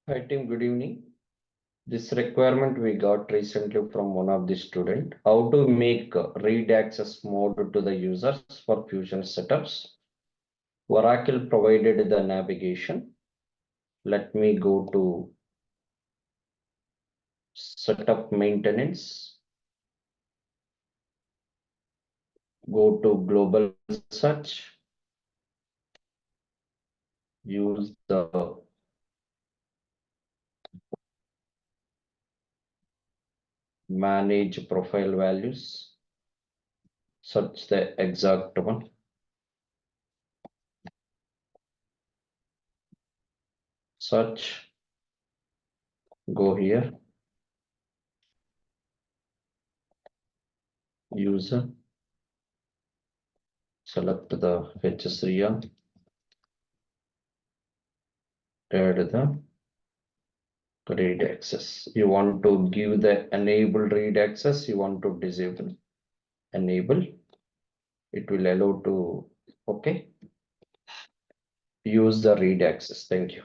Hi team, good evening. This requirement we got recently from one of the student. How to make read access mode to the users for Fusion setups. Oracle provided the navigation. Let me go to setup maintenance. Go to global search. Use the manage profile values. Search the exact one. Search. Go here. User. Select the HSRIA. Add the read access. You want to give the enable read access, you want to disable. Enable, it will allow to, okay, use the read access. Thank you.